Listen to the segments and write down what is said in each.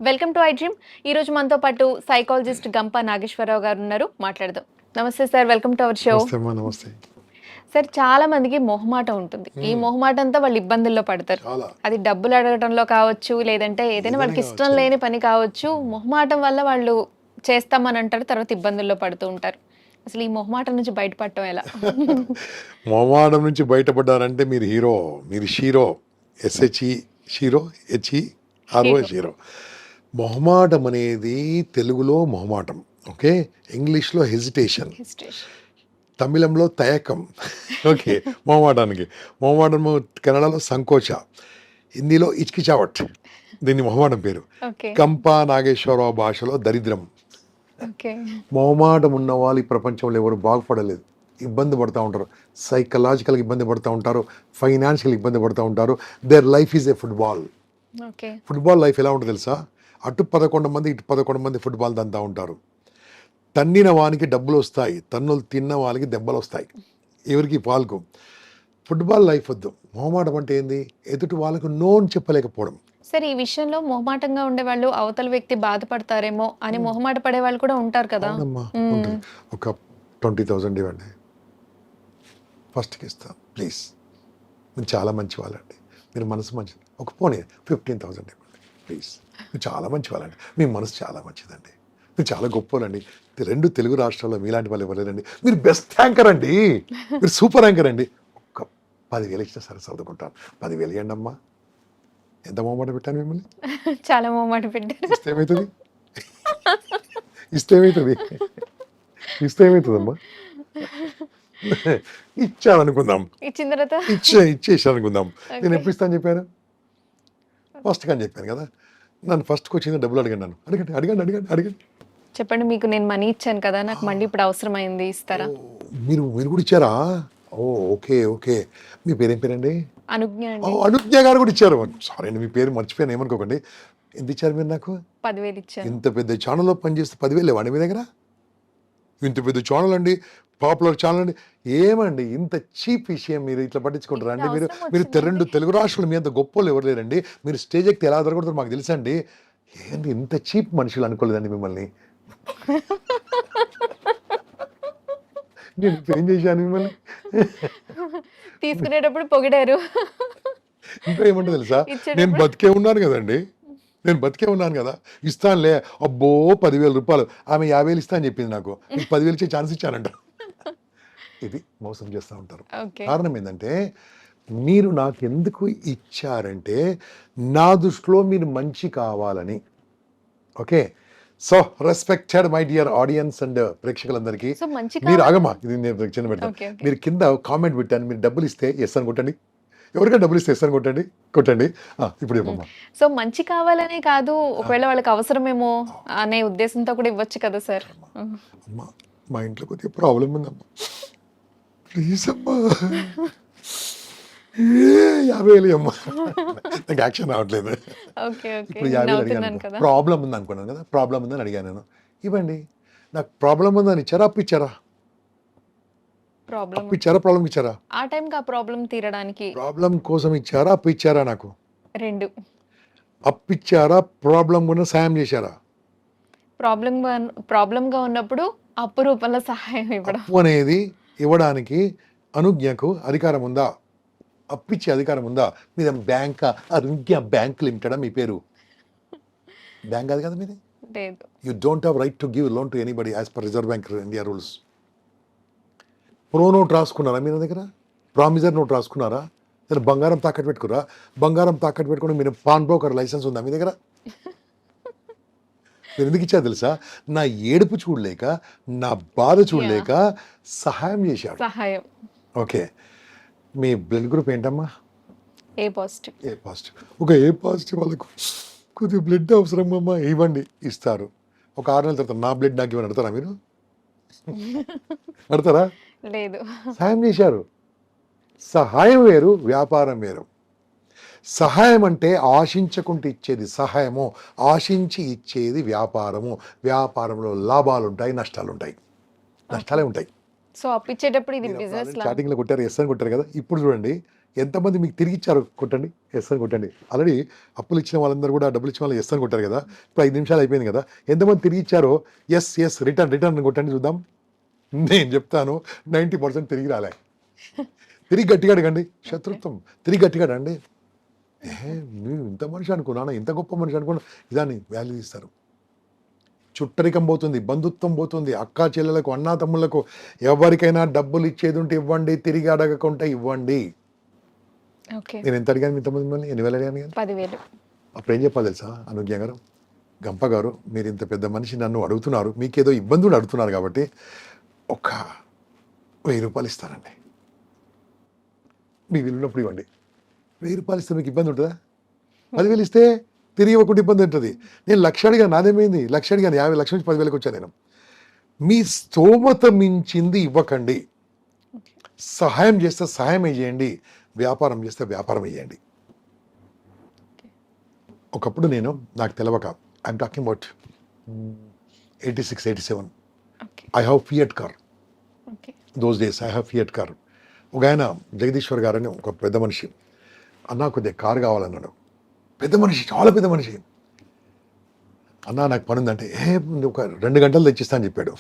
Welcome to I dream. ఈ రోజు మనతో పాటు సైకాలజిస్ట్ గంప నాగేశ్వరరావు గారు ఉన్నారు. మాట్లాడదాం. నమస్తే sir, welcome to our show. నమస్తే అమ్మా, నమస్తే. సార్, చాలా మందికి మొహమాటం ఉంటుంది. ఈ మొహమాటంతో వాళ్ళు ఇబ్బందుల్లో పడతారు. చాలా అది డబ్బులు అడగటంలో కావచ్చు, లేదంటే ఏదైనా వాళ్ళకి ఇష్టం కావచ్చు. లేని పని కావచ్చు. మొహమాటం వల్ల వాళ్ళు చేస్తామని అంటారు, తర్వాత ఇబ్బందుల్లో పడుతూ ఉంటారు. అసలు ఈ మొహమాటం నుంచి బయటపడటం ఎలా? మొహమాటం నుంచి బయటపడ్డారంటే మీరు హీరో, మీరు shero. S H E shero, H E R O shero. మొహమాటం అనేది తెలుగులో మొహమాటం, ఓకే. ఇంగ్లీష్లో హెజిటేషన్, తమిళంలో తయకం, ఓకే. మొహమాటానికి కన్నడలో సంకోచ, హిందీలో ఇచ్కిచావట్, దీన్ని మొహమాటం పేరు. ఓకే, కంపా నాగేశ్వరరావు భాషలో దరిద్రం. ఓకే. మొహమాటం ఉన్న వాళ్ళు ఈ ప్రపంచంలో ఎవరు బాగుపడలేదు. ఇబ్బంది పడుతూ ఉంటారు, సైకలాజికల్గా ఇబ్బంది పడుతూ ఉంటారు, ఫైనాన్షియల్ ఇబ్బంది పడుతూ ఉంటారు. Their life is a football. Okay. Football life ఎలా ఉంటుంది తెలుసా? అటు 11 మంది, ఇటు 11 మంది ఫుట్బాల్ దంతా ఉంటారు. తన్నిన వానికి డబ్బులు వస్తాయి, తన్నులు తిన్న వాళ్ళకి దెబ్బలు వస్తాయి. ఎవరికి? పాల్కు. ఫుట్బాల్ లైఫ్ వద్దు. మొహమాటం అంటే ఏంది? ఎదుటి వాళ్ళకు నో అని చెప్పలేకపోవడం. సరే, ఈ విషయంలో మొహమాటంగా ఉండే వాళ్ళు అవతల వ్యక్తి బాధపడతారేమో అని మొహమాట పడే వాళ్ళు కూడా ఉంటారు కదా. అవునమ్మా, ఉంటుంది. ఒక 20,000 ఇవ్వండి, ఫస్ట్కి ఇస్తాను ప్లీజ్, మీరు చాలా మంచి వాళ్ళండి, మీరు మనసు మంచిది. ఒక పోనీ 15,000 ఇవ్వండి ప్లీజ్, మీరు చాలా మంచి వాళ్ళండి, మీ మనసు చాలా మంచిదండి, మీరు చాలా గొప్పలండి. 2 తెలుగు రాష్ట్రాల్లో మీలాంటి వాళ్ళు ఇవ్వలేదండి, మీరు బెస్ట్ యాంకర్ అండి, మీరు సూపర్ యాంకర్ అండి. ఒక్క 10,000 ఇచ్చినా సరే చదువుకుంటాను. 10,000 ఇవ్వండి అమ్మా. ఎంత మొహమాట పెట్టాను మిమ్మల్ని? చాలా మొహమాట పెట్టారు. ఇస్తే ఏమవుతుంది? ఇస్తే ఏమవుతుంది? ఇస్తే ఏమవుతుందమ్మా? ఇచ్చాననుకుందాం, ఇచ్చిన తర్వాత ఇచ్చేసి అనుకుందాం. నేను ఎప్పుడు ఇస్తాను చెప్పాను? ఫస్ట్ కానీ చెప్పాను కదా. నన్ను ఫస్ట్కి వచ్చింది డబ్బులు అడగండి, నన్ను అడగండి అడగండి అడగండి అడగండి. చెప్పండి, మీకు నేను మనీ ఇచ్చాను కదా, నాకు మళ్ళీ ఇప్పుడు అవసరమైంది, ఇస్తారా? మీరు మీరు కూడా ఇచ్చారా? ఓ ఓకే ఓకే. మీ పేరేం పేరండి? అనుజ్ఞ అండి. అనుజ్ఞ గారు కూడా ఇచ్చారు. సారీ అండి, మీ పేరు మర్చిపోయాను, ఏమనుకోకండి. ఎంత ఇచ్చారు మీరు నాకు? 10,000 ఇచ్చాను. ఇంత పెద్ద ఛానల్లో పనిచేస్తే 10,000 లేవండి మీ దగ్గర? ఇంత పెద్ద ఛానల్ అండి, పాపులర్ ఛానల్ అండి. ఏమండి ఇంత చీప్ విషయం మీరు ఇట్లా పట్టించుకుంటారా అండి? మీరు మీరు 2 తెలుగు రాష్ట్రాలు మీ అంత గొప్పలు ఎవరు లేరండి. మీరు స్టేజ్ ఎక్కితే ఎలా దొరకడతారో మాకు తెలుసండి. ఏంటి ఇంత చీప్ మనుషులు అనుకోలేదండి మిమ్మల్ని. నేను ఇప్పుడు ఏం చేశాను మిమ్మల్ని? తీసుకునేటప్పుడు పొగిడారు, ఇంకా ఏమంటే తెలుసా, నేను ఇచ్చేటప్పుడు బతికే ఉన్నాను కదండి, నేను బతికే ఉన్నాను కదా, ఇస్తానులే. అబ్బో 10,000 రూపాయలు, ఆమె 50,000 ఇస్తా అని చెప్పింది నాకు, నీకు 10,000 ఇచ్చే ఛాన్స్ ఇచ్చానంట. ఇది మోసం చేస్తూ ఉంటారు. ఓకే. కారణం ఏంటంటే, మీరు నాకు ఎందుకు ఇచ్చారంటే నా దృష్టిలో మీరు మంచి కావాలని. Okay. So respected my dear audience and ప్రేక్షకులందరికీ, సో మంచి మీరు ఆగమా, ఇది నేను చిన్న పెడతాను. Okay, okay. మీరు కింద కామెంట్ పెట్టాను, మీరు డబ్బులు ఇస్తే ఎస్ అని కొట్టండి, ఎవరికైనా డబ్బులు ఇస్తే ఎస్ అని కొట్టండి, కొట్టండి. ఇప్పుడు చెప్పమ్మా. సో మంచి కావాలనే కాదు, ఒకవేళ వాళ్ళకి అవసరమేమో అనే ఉద్దేశంతో కూడా ఇవ్వచ్చు కదా సార్. అమ్మా, మా ఇంట్లో కొద్దిగా ప్రాబ్లం ఉందమ్మా, ప్లీజ్ అమ్మా, 50,000 అమ్మా. నాకు యాక్షన్ రావట్లేదు. Okay, okay. ఇప్పుడు 50,000 నవ్వుతున్నాను అడిగాను, కదా. ప్రాబ్లం ఉంది అనుకున్నాను కదా, ప్రాబ్లం ఉందని అడిగాను నేను. ఇవ్వండి. నాకు ప్రాబ్లం ఉందని ఇచ్చారా, అప్పు ఇచ్చారా? ప్రాబ్లం అప్పు ఇచ్చారా, ప్రాబ్లం ఇచ్చారా? ఆ టైంకి ఆ ప్రాబ్లం తీరడానికి ప్రాబ్లం కోసం ఇచ్చారా, అప్పు ఇచ్చారా? నాకు 2 అప్పు ఇచ్చారా, ప్రాబ్లం కూడా సాయం చేశారా? ప్రాబ్లంగా ఉన్నప్పుడు అప్పు రూపంలో సహాయం ఇవ్వడం. అప్పు అనేది ఇవ్వడానికి అనుజ్ఞకు అధికారం ఉందా? అప్పిచ్చే అధికారం ఉందా? మీద బ్యాంక్, అనుజ్ఞ బ్యాంక్ లిమిటెడ్ మీ పేరు? బ్యాంక్ కాదు కదా మీది. లేదు. You don't have right to give loan to anybody as per reserve bank India rules. Pro note రాసుకున్నారా మీ దగ్గర? ప్రామిజర్ నోట్ రాసుకున్నారా? లేదా బంగారం తాకట్టు పెట్టుకురా? బంగారం తాకట్టు పెట్టుకుని మీరు పాన్ బ్రోకర్ లైసెన్స్ ఉందా మీ దగ్గర? నేను ఎందుకు ఇచ్చా తెలుసా? నా ఏడుపు చూడలేక, నా బాధ చూడలేక సహాయం చేశాడు. సహాయం. ఓకే. మీ బ్లడ్ గ్రూప్ ఏంటమ్మా? ఏ పాజిటివ్. ఏ పాజిటివ్. ఒక ఏ పాజిటివ్ వాళ్ళకు కొద్దిగా బ్లడ్ అవసరం అమ్మా, ఇవ్వండి, ఇస్తారు. ఒక 6 నెలల తర్వాత నా బ్లడ్ నాకు ఇవ్వని అడతారా మీరు? అడతారా? లేదు. సహాయం చేశారు. సహాయం వేరు, వ్యాపారం వేరు. సహాయం అంటే ఆశించకుండా ఇచ్చేది సహాయము, ఆశించి ఇచ్చేది వ్యాపారము. వ్యాపారంలో లాభాలు ఉంటాయి, నష్టాలు ఉంటాయి. నష్టాలే ఉంటాయి. సో అప్పిచ్చేటప్పుడు ఇది బిజినెస్ లా. స్టార్టింగ్లో కొట్టారు, ఎస్ అని కొట్టారు కదా. ఇప్పుడు చూడండి, ఎంతమంది మీకు తిరిగి ఇచ్చారు కొట్టండి, ఎస్ అని కొట్టండి. ఆల్రెడీ అప్పులు ఇచ్చిన వాళ్ళందరూ కూడా డబ్బులు ఇచ్చిన వాళ్ళు ఎస్ అని కొట్టారు కదా, ఇప్పుడు 5 నిమిషాలు అయిపోయింది కదా, ఎంతమంది తిరిగి ఇచ్చారో ఎస్ ఎస్ రిటర్న్ రిటర్న్ అని కొట్టండి చూద్దాం. నేను చెప్తాను 90% తిరిగి రాలే. తిరిగి గట్టిగా అడగండి, శత్రుత్వం తిరిగి గట్టిగా అడగండి. నేను ఇంత మనిషి అనుకున్నాను, ఇంత గొప్ప మనిషి అనుకున్నా, ఇదాన్ని వాల్యూ ఇస్తారు. చుట్టరికం పోతుంది, బంధుత్వం పోతుంది, అక్కా చెల్లెలకు అన్నా తమ్ముళ్లకు ఎవరికైనా డబ్బులు ఇచ్చేది ఉంటే ఇవ్వండి, తిరిగి అడగకుండా ఇవ్వండి. ఓకే. నేను ఎంత అడిగాను ఇంతమంది మిమ్మల్ని, ఎన్ని వేలు అడిగాను కానీ 10,000. అప్పుడు ఏం చెప్పాలి తెలుసా అనుజ్ఞ గారు, గంప గారు, మీరు ఇంత పెద్ద మనిషి నన్ను అడుగుతున్నారు, మీకేదో ఇబ్బందులు అడుగుతున్నారు కాబట్టి ఒక 1000 రూపాయలు ఇస్తానండి, మీ విలున్నప్పుడు ఇవ్వండి. 1000 రూపాయలు ఇస్తే మీకు ఇబ్బంది ఉంటుందా? 10,000 ఇస్తే తిరిగి ఇవ్వకుండా ఇబ్బంది ఉంటుంది. నేను 1,00,000 అడిగాను, నాదేమైంది, 1,00,000 అడిగాను, 50 లక్షల నుంచి 10,000కి వచ్చాను నేను. మీ స్తోమత మించింది ఇవ్వకండి. ఓకే. సహాయం చేస్తే సహాయం చేయండి, వ్యాపారం చేస్తే వ్యాపారం చేయండి. ఒకప్పుడు నాకు తెలవక, I'm talking about 86, 87, okay. I have fiat car. Okay. Those days I have fiat car. ఒక ఆయన జగదీశ్వర్ గారు అని ఒక పెద్ద మనిషి, అన్నా కొద్దిగా కారు కావాలన్నాడు. పెద్ద మనిషి, చాలా పెద్ద మనిషి. అన్నా నాకు పని ఉందంటే, ఒక 2 గంటలు తెచ్చిస్తా అని చెప్పాడు.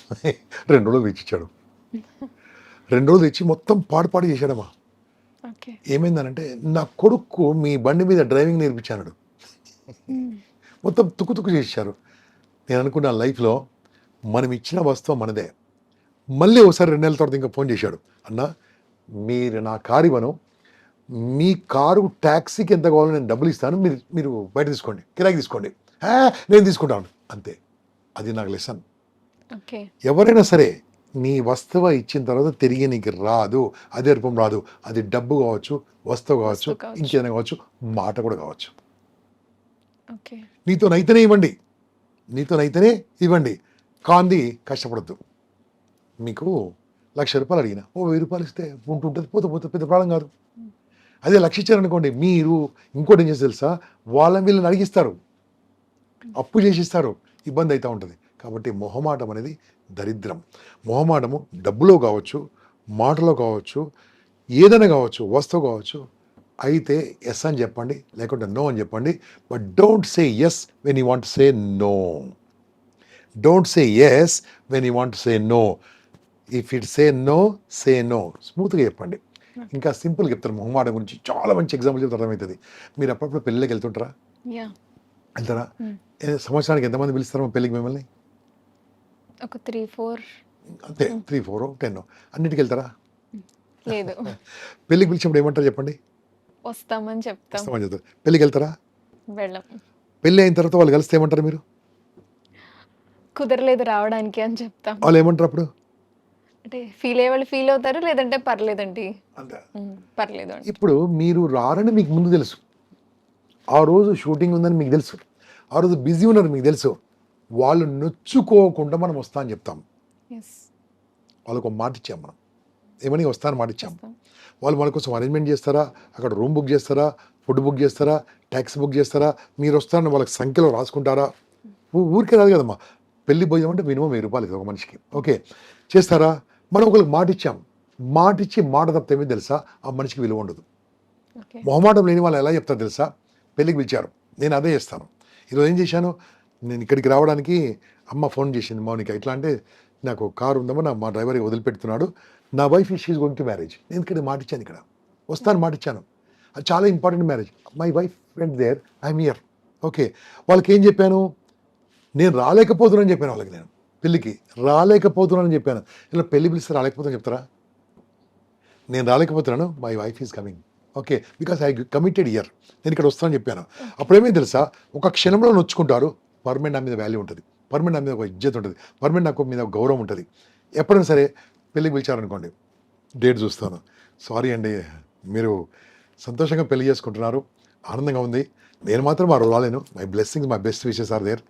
2 రోజులు తెచ్చిచ్చాడు. 2 రోజులు తెచ్చి మొత్తం పాడు చేశాడమ్మా. ఓకే. ఏమైందనంటే, నా కొడుకు మీ బండి మీద డ్రైవింగ్ నేర్పించాడు, మొత్తం తుక్కు చేశారు. నేను అనుకున్న లైఫ్లో మనం ఇచ్చిన వస్తువు మనదే. మళ్ళీ ఒకసారి 2 నెలల తర్వాత ఇంకా ఫోన్ చేశాడు, అన్న మీరు నా కారు ఇవ్వను, మీ కారు ట్యాక్సీకి ఎంత కావాలో నేను డబ్బులు ఇస్తాను, మీరు బయట తీసుకోండి, కిరాయికి తీసుకోండి. నేను తీసుకుంటాను అంతే. అది నాకు లెసన్. ఓకే. ఎవరైనా సరే నీ వస్తువు ఇచ్చిన తర్వాత తిరిగి నీకు రాదు, అదే రూపం రాదు. అది డబ్బు కావచ్చు, వస్తువు కావచ్చు, ఇంకేదైనా కావచ్చు, మాట కూడా కావచ్చు. ఓకే. నీతోనైతేనే ఇవ్వండి, నీతోనైతేనే ఇవ్వండి, కాంది కష్టపడద్దు. మీకు 1,00,000 రూపాయలు అడిగినా 1000 రూపాయలు ఇస్తే ఉంటుంటుంది, పోతే పెద్ద ప్రాబ్లం కాదు. అదే 1,00,000 ఇచ్చారనుకోండి, మీరు ఇంకోటి ఏం చేసి తెలుసా, వీళ్ళని అడిగిస్తారు, అప్పు చేసిస్తారు, ఇబ్బంది అవుతూ ఉంటుంది. కాబట్టి మొహమాటం అనేది దరిద్రం. మొహమాటము డబ్బులో కావచ్చు, మాటలో కావచ్చు, ఏదైనా కావచ్చు, వస్తువు కావచ్చు. అయితే ఎస్ అని చెప్పండి, లేకుంటే నో అని చెప్పండి. But don't say yes when you want say no. Don't say yes when you want say no. If it say no, say no. స్మూత్గా చెప్పండి. ఇంకా సింపుల్గా చెప్తారు మొహమాటం గురించి, చాలా మంచి ఎగ్జాంపుల్ చెప్తే అర్థమవుతుంది. మీరు అప్పుడప్పుడు పెళ్ళికి వెళ్తుంటారా? వెళ్తారా? సంవత్సరానికి ఎంతమంది పిలుస్తారో పెళ్ళికి మిమ్మల్ని? ఒక 3, 4. అంతే, 3, 4, 10 అన్నిటికి వెళ్తారా? లేదు. పెళ్ళికి పిలిచినప్పుడు ఏమంటారు చెప్పండి? వస్తామని చెప్తాం. వస్తామని చెప్తారు. పెళ్ళికి వెళ్తారా? వెళ్ళం. పెళ్ళి అయిన తర్వాత వాళ్ళు కలిస్తే ఏమంటారు మీరు? కుదరలేదు రావడానికి అని చెప్తాం. వాళ్ళు ఏమంటారు అప్పుడు? అంటే ఫీల్ అయ్యే వాళ్ళు ఫీల్ అవుతారు, లేదంటే పర్లేదండి, అంతే. పర్లేదు అని. ఇప్పుడు మీరు రారని మీకు ముందు తెలుసు, ఆ రోజు షూటింగ్ ఉందని మీకు తెలుసు, ఆ రోజు బిజీ ఉన్నారు మీకు తెలుసు. వాళ్ళు నొచ్చుకోకుండా మనం వస్తా అని చెప్తాం. వాళ్ళకు ఒక మాట ఇచ్చాం మనం, ఏమని వస్తాను మాట ఇచ్చాం. వాళ్ళు మన కోసం అరేంజ్మెంట్ చేస్తారా, అక్కడ రూమ్ బుక్ చేస్తారా, ఫుడ్ బుక్ చేస్తారా, ట్యాక్సీ బుక్ చేస్తారా, మీరు వస్తారని వాళ్ళకి సంఖ్యలో రాసుకుంటారా? ఊరికే రాదు కదమ్మా. పెళ్లి భోజనం అంటే మినిమం 1000 రూపాయలు ఒక మనిషికి. ఓకే, చేస్తారా? మనం ఒకరికి మాట ఇచ్చాం, మాట ఇచ్చి మాట తప్పితే ఏమీ తెలుసా, ఆ మనిషికి విలువ ఉండదు. మొహమాటం లేని వాళ్ళు ఎలా చెప్తారు తెలుసా? పెళ్ళికి పిలిచారు, నేను అదే చేస్తాను. ఈరోజు ఏం చేశాను, నేను ఇక్కడికి రావడానికి అమ్మ ఫోన్ చేసింది, మౌనిక ఇట్లా అంటే, నాకు కారు ఉందమ్మా, మా డ్రైవర్ వదిలిపెడుతున్నాడు, నా wife she's going to marriage. నేను ఇక్కడ మాట ఇచ్చాను, ఇక్కడ వస్తాను మాట ఇచ్చాను, అది చాలా important marriage. My wife went there, I'm here. Okay, వాళ్ళకి ఏం చెప్పాను, నేను రాలేకపోతున్నాను చెప్పాను వాళ్ళకి, నేను పెళ్ళికి రాలేకపోతున్నానని చెప్పాను. ఇలా పెళ్ళి పిలిస్తే రాలేకపోతున్నాను చెప్తారా? నేను రాలేకపోతున్నాను, my wife is coming. Okay, because I committed here, నేను ఇక్కడ వస్తానని చెప్పాను. అప్పుడేమీ తెలుసా, ఒక క్షణంలో నొచ్చుకుంటారు. పర్మనెంట్ నా మీద వాల్యూ ఉంటుంది, పర్మనెంట్ నా మీద ఒక ఇజ్జత్ ఉంటుంది, పర్మనెంట్ నాకు మీద ఒక గౌరవం ఉంటుంది. ఎప్పుడైనా సరే పెళ్ళికి పిలిచారనుకోండి, డేట్ చూస్తాను, సారీ అండి, మీరు సంతోషంగా పెళ్లి చేసుకుంటున్నారు, ఆనందంగా ఉంది, నేను మాత్రం ఆ రోజు రాలేను, my blessings, my best wishes are there.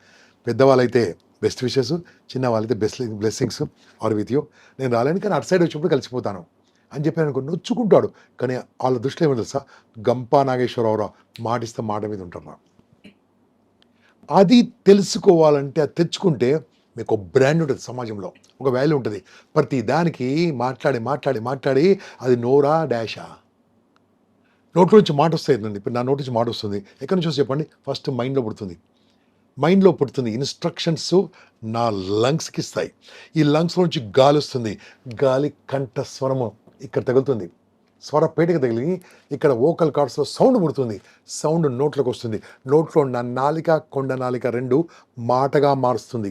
పెద్దవాళ్ళైతే బెస్ట్ విషెస్, చిన్న వాళ్ళైతే బ్లెస్సింగ్స్ ఆర్ విత్ యూ. నేను రాలేను, కానీ అటు సైడ్ వచ్చినప్పుడు కలిసిపోతాను అని చెప్పాను అనుకో, నొచ్చుకుంటాడు. కానీ వాళ్ళ దృష్టిలో ఏమో తెలుసా, గంపా నాగేశ్వరరావు మాటిస్తే మాట మీద ఉంటారు. అది తెలుసుకోవాలంటే, అది తెచ్చుకుంటే మీకు ఒక బ్రాండ్ ఉంటుంది, సమాజంలో ఒక వాల్యూ ఉంటుంది. ప్రతి దానికి మాట్లాడి మాట్లాడి మాట్లాడి అది నోరా డాషా, నోట్లో నుంచి మాట వస్తాయండి. ఇప్పుడు నా నోటి నుంచి మాట వస్తుంది, ఎక్కడి నుంచి వస్తుంది చెప్పండి? ఫస్ట్ మైండ్లో పుడుతుంది. ఇన్స్ట్రక్షన్స్ నా లంగ్స్కి ఇస్తాయి. ఈ లంగ్స్లో నుంచి గాలి వస్తుంది. గాలి కంఠస్వరము ఇక్కడ తగులుతుంది, స్వరపేటకి తగిలి ఇక్కడ వోకల్ కార్డ్స్లో సౌండ్ పుడుతుంది. సౌండ్ నోట్లోకి వస్తుంది. నోట్లో నా నాలిక, కొండ నాలిక రెండు మాటగా మారుస్తుంది.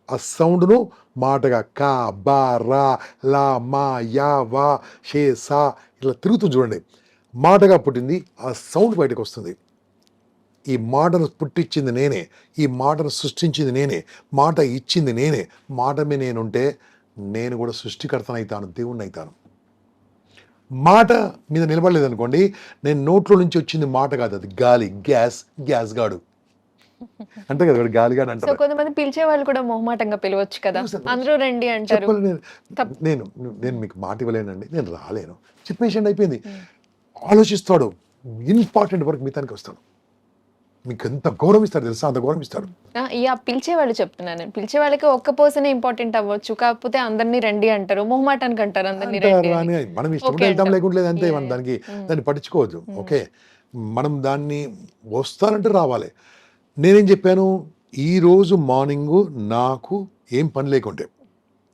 ఆ సౌండ్ను మాటగా కా, బా, రా, లా, మా, యా, వా, షే, సా ఇట్లా తిరుగుతుంది చూడండి. మాటగా పుట్టింది, ఆ సౌండ్ బయటకు వస్తుంది. ఈ మాటను పుట్టించింది నేనే, ఈ మాటను సృష్టించింది నేనే, మాట ఇచ్చింది నేనే. మాట మీద నేనుంటే నేను కూడా సృష్టికర్తనవుతాను, దేవుణ్ణి అవుతాను. మాట మీద నిలబడలేదు అనుకోండి, నేను నోట్లో నుంచి వచ్చింది మాట కాదు, అది గాలి, గ్యాస్ గాడు అంటే కదా వాడు గాలిగాడు సో అంటారు. కొంతమంది పిలిచే వాళ్ళు కూడా మొహమాటంగా పిలవచ్చు కదా, అందరూ రండి అంటారు. చెప్పాలి నేను మీకు మాట ఇవ్వలేనండి, నేను రాలేను చెప్పేసి అయిపోయింది. ఆలోచిస్తాడు, ఇంపార్టెంట్ వర్క్ మిగతానికి వస్తాడు. మీకు ఎంత గౌరవిస్తాడు తెలుసా, అంత గౌరవిస్తాడు. పిలిచే వాళ్ళు చెప్తున్నాను నేను, పిలిచే వాళ్ళకి ఒక్క పర్సనే ఇంపార్టెంట్ అవ్వచ్చు, కాకపోతే అందరినీ రండి అంటారు, మొహమాటానికి అంటారు అందరినీ రండి అని. అని మనం ఇష్టం వెళ్తాం, లేకుంటే అంతే. మనం దాన్ని పట్టించుకోవద్దు. ఓకే, మనం దాన్ని వస్తానంటే రావాలి. నేనేం చెప్పాను, ఈరోజు మార్నింగ్ నాకు ఏం పని లేకుండే,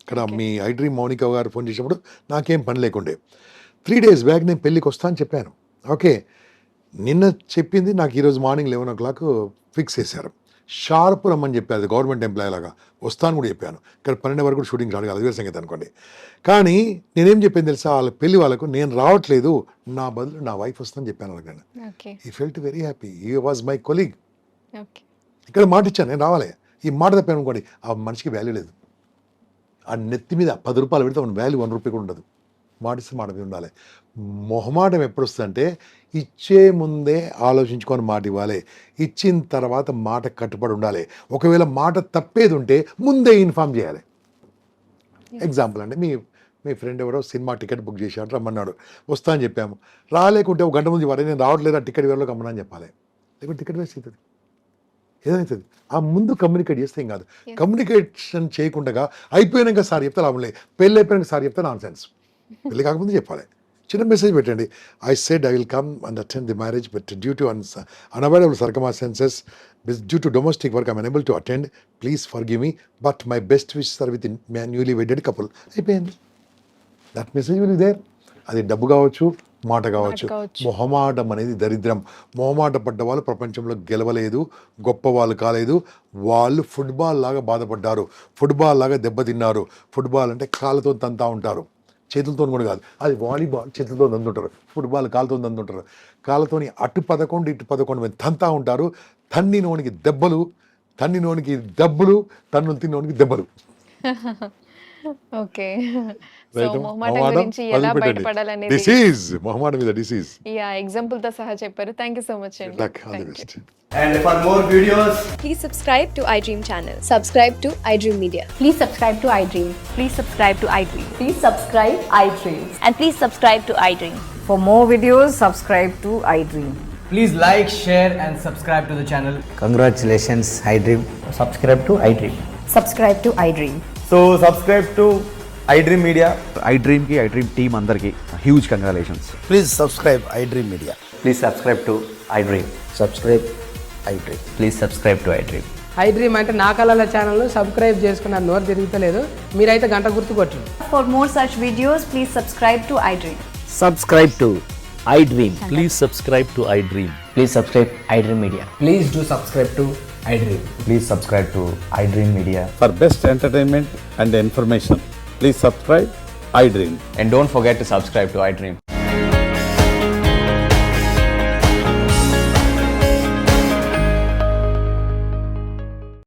ఇక్కడ మీ ఐడ్రీమ్ మౌనిక గారు ఫోన్ చేసినప్పుడు నాకేం పని లేకుండే, 3 days బ్యాక్ నేను పెళ్ళికి వస్తా అని చెప్పాను. ఓకే, నిన్న చెప్పింది నాకు ఈరోజు మార్నింగ్ 11 o'clock ఫిక్స్ చేశారు. షార్ప్ రమ్మని చెప్పారు, గవర్నమెంట్ ఎంప్లాయీ లాగా వస్తాను కూడా చెప్పాను. ఇక్కడ 12 వరకు షూటింగ్ స్టార్ట్ కాదు, వేరే సంగతి అనుకోండి. కానీ నేనేం చెప్పాను తెలుసా, వాళ్ళ పెళ్లి వాళ్ళకు నేను రావట్లేదు, నా బదులు నా వైఫ్ వస్తుందని చెప్పాను వాళ్ళకి. ఈ felt very happy, he was my colleague. ఇక్కడ మాట ఇచ్చాను, నేను రావాలి. ఈ మాట తప్పాను అనుకోండి, ఆ మనిషికి వాల్యూ లేదు. ఆ నెత్తి మీద 10 రూపాయలు పెడితే మన వాల్యూ 1 రూపాయి కూడా ఉండదు. మాటిస్తే మాట మీద ఉండాలి. మొహమాటం ఎప్పుడు వస్తుందంటే, ఇచ్చే ముందే ఆలోచించుకొని మాట ఇవ్వాలి, ఇచ్చిన తర్వాత మాట కట్టుబడి ఉండాలి. ఒకవేళ మాట తప్పేది ఉంటే ముందే ఇన్ఫామ్ చేయాలి. ఎగ్జాంపుల్ అంటే మీ ఫ్రెండ్ ఎవరో సినిమా టికెట్ బుక్ చేశాడు, రమ్మన్నాడు, వస్తా అని చెప్పాము. రాలేకుంటే 1 గంట ముందు వరే నేను రావట్లేదు, ఆ టికెట్ ఎవరిలో కమ్మని చెప్పాలి. లేకుంటే టికెట్ వేస్ట్ అవుతుంది, ఏదవుతుంది. ఆ ముందు కమ్యూనికేట్ చేస్తే ఏం కాదు. కమ్యూనికేషన్ చేయకుండా అయిపోయాక సార్ చెప్తే లాభం లేదు, పెళ్ళి అయిపోయాక సార్ చెప్తే నాన్ సెన్స్. పెళ్ళి కాకముందు చెప్పాలి, చిన్న మెసేజ్ పెట్టండి. I said I will come and attend the marriage, but due to unavoidable circumstances, due to domestic work, I'm unable to attend. Please forgive me, but my best wishes are with a newly wedded couple. అయిపోయింది. That message will there. అది డబ్బు కావచ్చు, మాట కావచ్చు. మొహమాటం అనేది దరిద్రం. మొహమాట పడ్డ వాళ్ళు ప్రపంచంలో గెలవలేదు, గొప్ప వాళ్ళు కాలేదు. వాళ్ళు ఫుట్బాల్ లాగా బాధపడ్డారు, ఫుట్బాల్ లాగా దెబ్బతిన్నారు. ఫుట్బాల్ అంటే కాళ్ళతో తంతా ఉంటారు, చేతులతో కూడా కాదు. అది వాలీబాల్ చేతులతో దంతుంటారు, ఫుట్బాల్ కాళ్ళతో దంతుంటారు. కాళ్ళతోని అటు 11 ఇటు 11 మంది తంతా ఉంటారు. తన్నినోనికి దెబ్బలు, తన్నినోనికి దెబ్బలు, తన్ను తిన్నోనికి దెబ్బలు. ఓకే, సో మొహమాటం గురించి ఎలా బయటపడాలనేది, డిసీజ్, మొహమాటం మీద డిసీజ్. ఎగ్జాంపుల్ తో సహా చెప్పారు. థ్యాంక్ యూ సో మచ్ అండి. All the best. And for more videos, Please subscribe to iDream channel. Subscribe to iDream Media. Please subscribe to iDream. Please subscribe to iDream. Please subscribe iDream. And please subscribe to iDream. For more videos, subscribe to iDream. please like, share and subscribe to the channel. Congratulations, iDream. Subscribe to iDream. Subscribe to iDream. So subscribe to iDream Media. iDream ki iDream team andarki huge congratulations. Please subscribe iDream Media. Please subscribe to iDream. Subscribe iDream. Please subscribe to iDream. iDream అంటే నా కళల ఛానల్ను subscribe చేసుకున్న నోరు తిరుగుతలేదు, మీరైతే గంట గుర్తు కొట్టండి. For more such videos, please subscribe to iDream. Subscribe to iDream. Please subscribe to iDream. Please subscribe iDream Media. Please do subscribe to iDream. Please subscribe to iDream Media. For best entertainment and information, please subscribe iDream. And don't forget to subscribe to iDream.